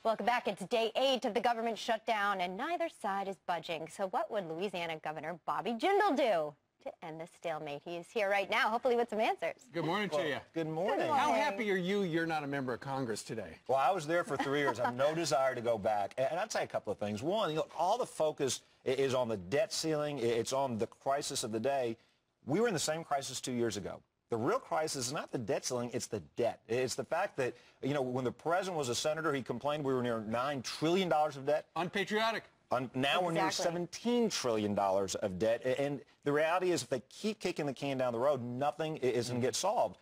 Welcome back. It's day 8 of the government shutdown, and neither side is budging. So what would Louisiana Governor Bobby Jindal do to end the stalemate? He is here right now, hopefully with some answers. Good morning to you. Good morning. Good morning. How happy are you're not a member of Congress today? Well, I was there for 3 years. I have no desire to go back. And I'd say a couple of things. One, all the focus is on the debt ceiling. It's on the crisis of the day. We were in the same crisis 2 years ago. The real crisis is not the debt ceiling, it's the debt. It's the fact that, when the president was a senator, he complained we were near $9 trillion of debt. Unpatriotic. Now we're near $17 trillion of debt. And the reality is if they keep kicking the can down the road, nothing is going to get solved.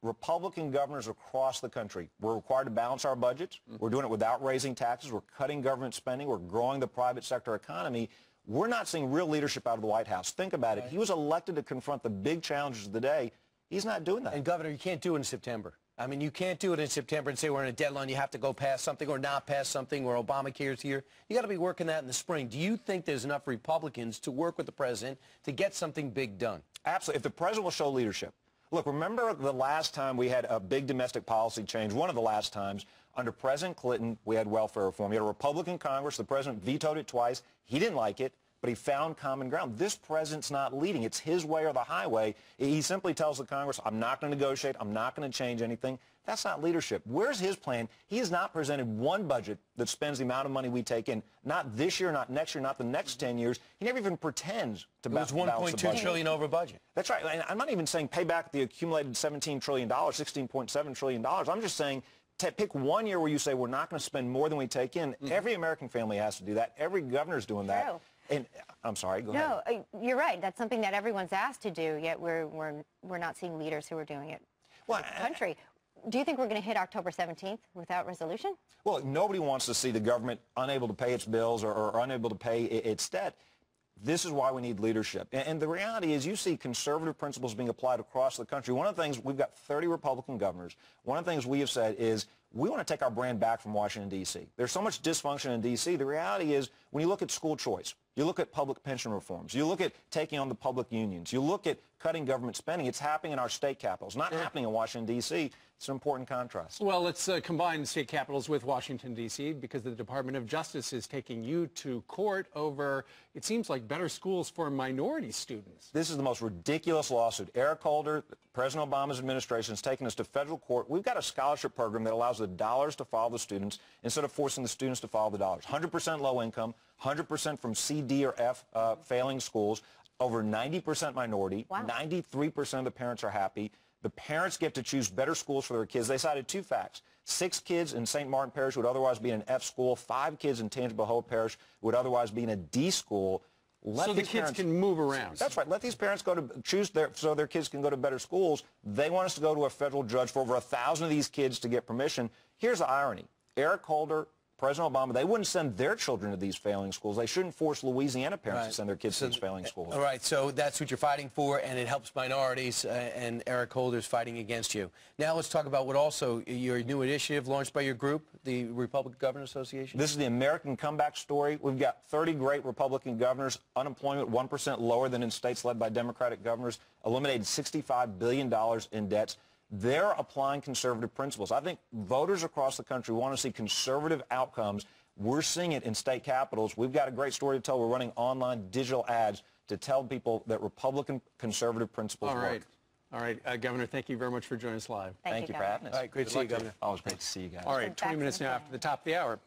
Republican governors across the country, we're required to balance our budgets. We're doing it without raising taxes. We're cutting government spending. We're growing the private sector economy. We're not seeing real leadership out of the White House. Think about it. He was elected to confront the big challenges of the day. He's not doing that. And, Governor, you can't do it in September. I mean, you can't do it in September and say we're in a deadline, you have to go past something or not pass something, or Obamacare's here. You got to be working that in the spring. Do you think there's enough Republicans to work with the president to get something big done? Absolutely. If the president will show leadership. Look, remember the last time we had a big domestic policy change, one of the last times, under President Clinton, we had welfare reform. We had a Republican Congress. The president vetoed it twice. He didn't like it, but he found common ground. This president's not leading. It's his way or the highway. He simply tells the Congress, I'm not going to negotiate. I'm not going to change anything. That's not leadership. Where's his plan? He has not presented one budget that spends the amount of money we take in. Not this year, not next year, not the next 10 years. He never even pretends to balance the budget. It was $1.2 trillion over budget. That's right. And I'm not even saying pay back the accumulated $17 trillion, $16.7 trillion. I'm just saying pick 1 year where you say we're not going to spend more than we take in. Every American family has to do that. Every governor's doing that. True. And I'm sorry, go ahead. No, you're right. That's something that everyone's asked to do, yet we're not seeing leaders who are doing it in the country. Do you think we're going to hit October 17th without resolution? Well, nobody wants to see the government unable to pay its bills or unable to pay its debt. This is why we need leadership. And the reality is you see conservative principles being applied across the country. One of the things, we've got 30 Republican governors. One of the things we have said is we want to take our brand back from Washington, D.C. There's so much dysfunction in D.C. The reality is when you look at school choice, you look at public pension reforms, you look at taking on the public unions, you look at cutting government spending, it's happening in our state capitals, not happening in Washington, D.C. It's an important contrast. Well, let's combine state capitals with Washington, D.C., because the Department of Justice is taking you to court over, it seems like, better schools for minority students. This is the most ridiculous lawsuit. Eric Holder, President Obama's administration, has taken us to federal court. We've got a scholarship program that allows the dollars to follow the students instead of forcing the students to follow the dollars. 100% low income, 100% from C, D, or F failing schools, over 90% minority, 93% of the parents are happy. The parents get to choose better schools for their kids. They cited 2 facts. 6 kids in St. Martin Parish would otherwise be in an F school. 5 kids in Tangible Hope Parish would otherwise be in a D school. So the kids can move around. That's right. Let these parents go to choose so their kids can go to better schools. They want us to go to a federal judge for over 1,000 of these kids to get permission. Here's the irony. Eric Holder, President Obama, they wouldn't send their children to these failing schools. They shouldn't force Louisiana parents to send their kids to these failing schools. All right, so that's what you're fighting for, and it helps minorities, and Eric Holder's fighting against you. Now let's talk about what also your new initiative launched by your group, the Republican Governors Association. This is the American comeback story. We've got 30 great Republican governors, unemployment 1% lower than in states led by Democratic governors, eliminated $65 billion in debts. They're applying conservative principles. I think voters across the country want to see conservative outcomes. We're seeing it in state capitals. We've got a great story to tell. We're running online digital ads to tell people that Republican conservative principles work. All right, Governor, thank you very much for joining us live. Thank you for having us. All right, great to see you, Governor. Always great to see you guys. All right, 20 minutes now after the top of the hour.